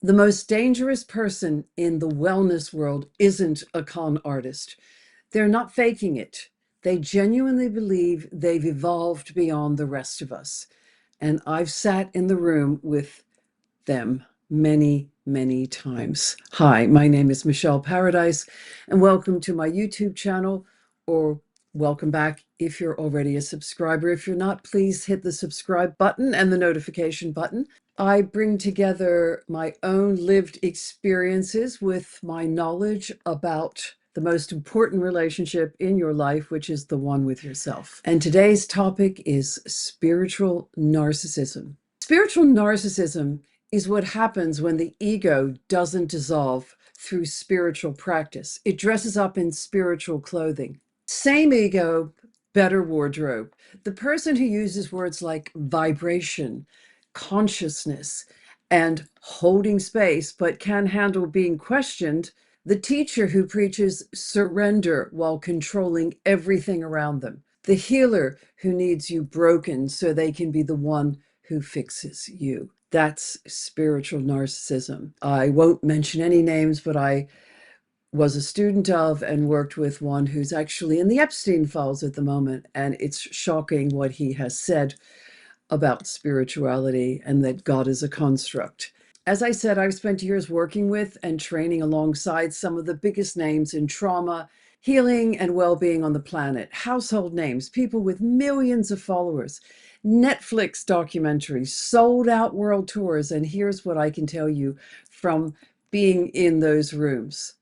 The most dangerous person in the wellness world isn't a con artist. They're not faking it. They genuinely believe they've evolved beyond the rest of us. And I've sat in the room with them many, many times. Hi, my name is Michele Paradise, and welcome to my YouTube channel, or welcome back if you're already a subscriber. If you're not, please hit the subscribe button and the notification button. I bring together my own lived experiences with my knowledge about the most important relationship in your life, which is the one with yourself. And today's topic is spiritual narcissism. Spiritual narcissism is what happens when the ego doesn't dissolve through spiritual practice. It dresses up in spiritual clothing. Same ego, better wardrobe. The person who uses words like vibration, consciousness, and holding space, but can handle being questioned. The teacher who preaches surrender while controlling everything around them. The healer who needs you broken so they can be the one who fixes you. That's spiritual narcissism. I won't mention any names, but I was a student of and worked with one who's actually in the Epstein files at the moment. And it's shocking what he has said about spirituality and that God is a construct. As I said, I've spent years working with and training alongside some of the biggest names in trauma, healing, and well-being on the planet. Household names, people with millions of followers, Netflix documentaries, sold-out world tours. And here's what I can tell you from being in those rooms,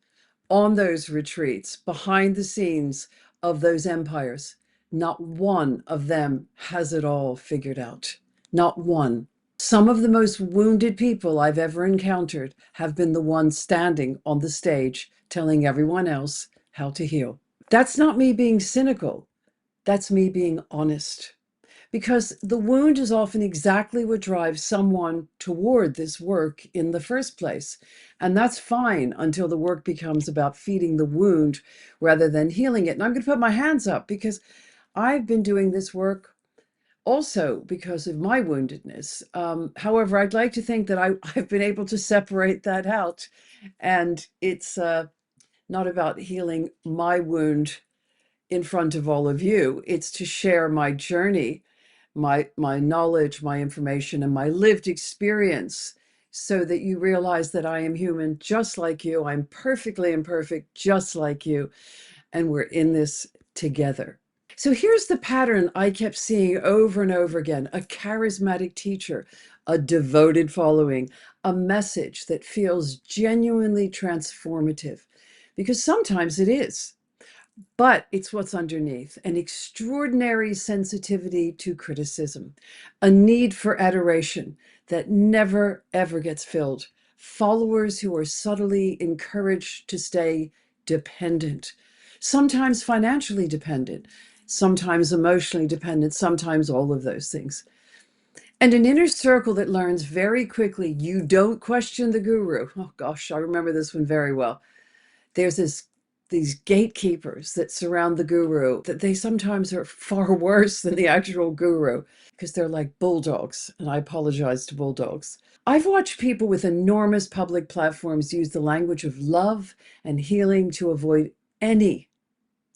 on those retreats, behind the scenes of those empires. Not one of them has it all figured out. Not one. Some of the most wounded people I've ever encountered have been the ones standing on the stage telling everyone else how to heal. That's not me being cynical. That's me being honest. Because the wound is often exactly what drives someone toward this work in the first place. And that's fine until the work becomes about feeding the wound rather than healing it. And I'm going to put my hands up because I've been doing this work also because of my woundedness. However, I'd like to think that I've been able to separate that out. And it's not about healing my wound in front of all of you. It's to share my journey, my knowledge, my information, and my lived experience so that you realize that I am human just like you. I'm perfectly imperfect just like you. And we're in this together. So here's the pattern I kept seeing over and over again: a charismatic teacher, a devoted following, a message that feels genuinely transformative, because sometimes it is, but it's what's underneath: an extraordinary sensitivity to criticism, a need for adoration that never, ever gets filled, followers who are subtly encouraged to stay dependent, sometimes financially dependent, sometimes emotionally dependent, sometimes all of those things. And an inner circle that learns very quickly you don't question the guru. Oh gosh, I remember this one very well. There's these gatekeepers that surround the guru, that they sometimes are far worse than the actual guru because they're like bulldogs. And I apologize to bulldogs. I've watched people with enormous public platforms use the language of love and healing to avoid any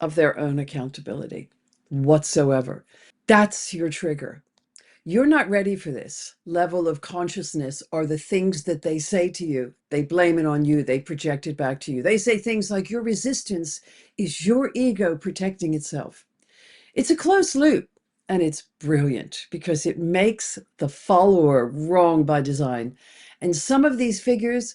of their own accountability whatsoever. That's your trigger. You're not ready for this level of consciousness, or the things that they say to you. They blame it on you. They project it back to you. They say things like your resistance is your ego protecting itself. It's a closed loop, and it's brilliant because it makes the follower wrong by design. And some of these figures,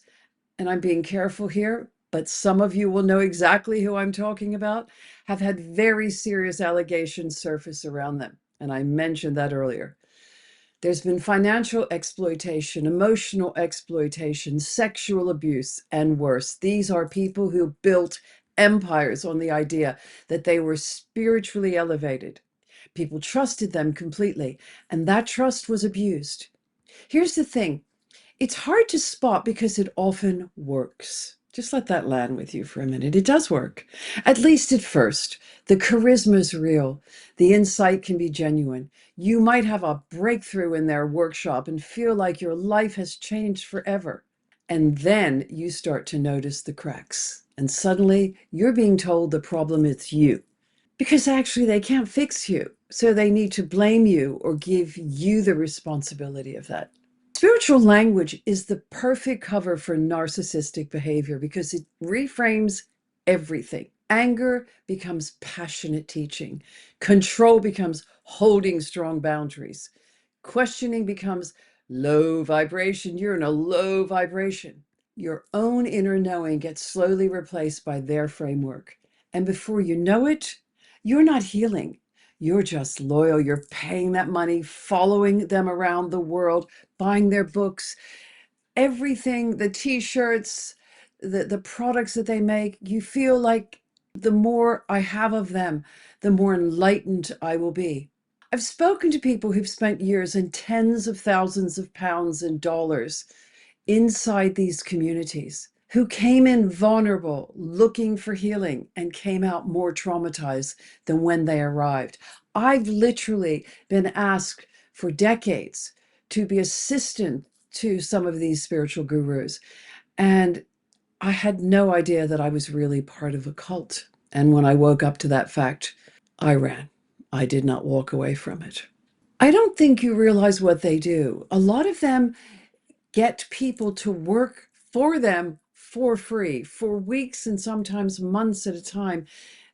and I'm being careful here, but some of you will know exactly who I'm talking about, have had very serious allegations surface around them. And I mentioned that earlier. There's been financial exploitation, emotional exploitation, sexual abuse, and worse. These are people who built empires on the idea that they were spiritually elevated. People trusted them completely, and that trust was abused. Here's the thing. It's hard to spot because it often works. Just let that land with you for a minute. It does work, at least at first. The charisma is real. The insight can be genuine. You might have a breakthrough in their workshop and feel like your life has changed forever. And then you start to notice the cracks. And suddenly you're being told the problem is you. Because actually they can't fix you. So they need to blame you or give you the responsibility of that. Spiritual language is the perfect cover for narcissistic behavior because it reframes everything. Anger becomes passionate teaching. Control becomes holding strong boundaries. Questioning becomes low vibration. You're in a low vibration. Your own inner knowing gets slowly replaced by their framework. And before you know it, you're not healing. You're just loyal. You're paying that money, following them around the world, buying their books, everything, the t-shirts, the products that they make. You feel like the more I have of them, the more enlightened I will be. I've spoken to people who've spent years and tens of thousands of pounds and dollars inside these communities, who came in vulnerable, looking for healing, and came out more traumatized than when they arrived. I've literally been asked for decades to be assistant to some of these spiritual gurus, and I had no idea that I was really part of a cult. And when I woke up to that fact, I ran. I did not walk away from it. I don't think you realize what they do. A lot of them get people to work for them for free for weeks and sometimes months at a time.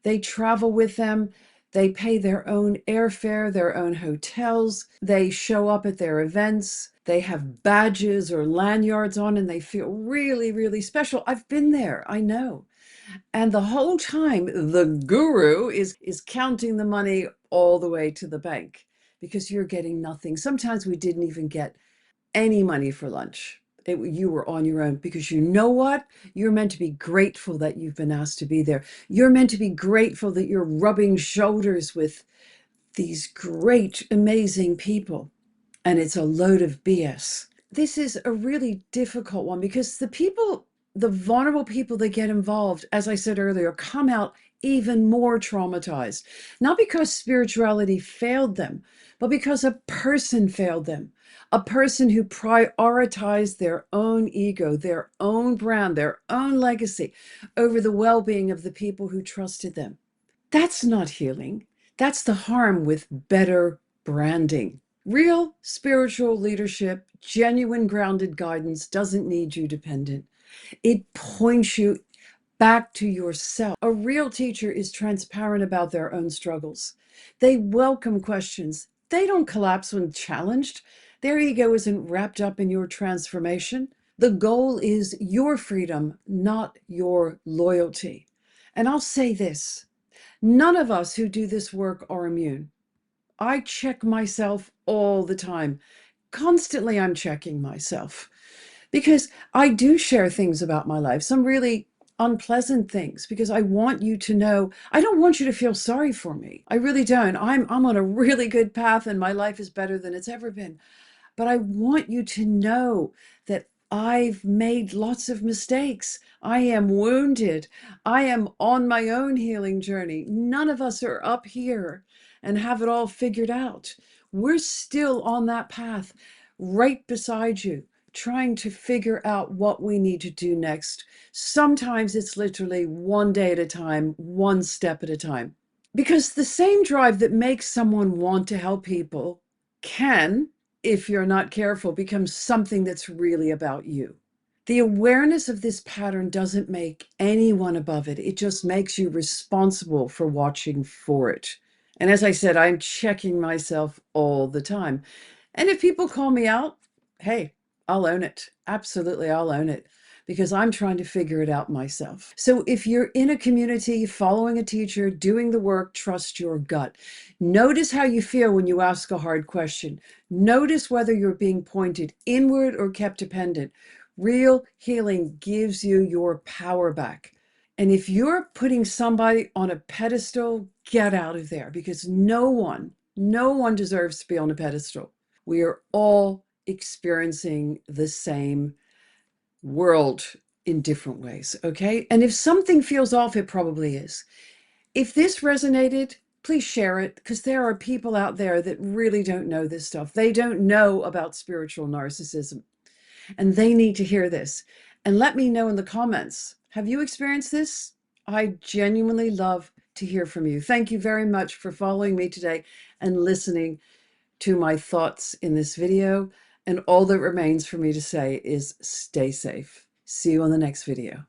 They travel with them. They pay their own airfare, their own hotels. They show up at their events. They have badges or lanyards on and they feel really, really special. I've been there. I know. And the whole time, the guru is counting the money all the way to the bank because you're getting nothing. Sometimes we didn't even get any money for lunch. You were on your own because you know what? You're meant to be grateful that you've been asked to be there. You're meant to be grateful that you're rubbing shoulders with these great, amazing people. And it's a load of BS. This is a really difficult one because the vulnerable people that get involved, as I said earlier, come out even more traumatized. Not because spirituality failed them, but because a person failed them. A person who prioritized their own ego, their own brand, their own legacy over the well-being of the people who trusted them. That's not healing. That's the harm with better branding. Real spiritual leadership, genuine grounded guidance doesn't need you dependent. It points you back to yourself. A real teacher is transparent about their own struggles. They welcome questions. They don't collapse when challenged. Their ego isn't wrapped up in your transformation. The goal is your freedom, not your loyalty. And I'll say this, none of us who do this work are immune. I check myself all the time. Constantly, I'm checking myself because I do share things about my life, some really unpleasant things, because I want you to know, I don't want you to feel sorry for me. I really don't. I'm on a really good path and my life is better than it's ever been. But I want you to know that I've made lots of mistakes. I am wounded. I am on my own healing journey. None of us are up here and have it all figured out. We're still on that path right beside you, trying to figure out what we need to do next. Sometimes it's literally one day at a time, one step at a time. Because the same drive that makes someone want to help people can, if you're not careful, become something that's really about you. The awareness of this pattern doesn't make anyone above it. It just makes you responsible for watching for it. And as I said, I'm checking myself all the time. And if people call me out, hey, I'll own it. Absolutely, I'll own it because I'm trying to figure it out myself. So if you're in a community, following a teacher, doing the work, trust your gut. Notice how you feel when you ask a hard question. Notice whether you're being pointed inward or kept dependent. Real healing gives you your power back. And if you're putting somebody on a pedestal, get out of there because no one deserves to be on a pedestal. We are all experiencing the same world in different ways, okay? And if something feels off, it probably is. If this resonated, please share it because there are people out there that really don't know this stuff. They don't know about spiritual narcissism and they need to hear this. And let me know in the comments, have you experienced this? I genuinely love to hear from you. Thank you very much for following me today and listening to my thoughts in this video. And all that remains for me to say is stay safe. See you on the next video.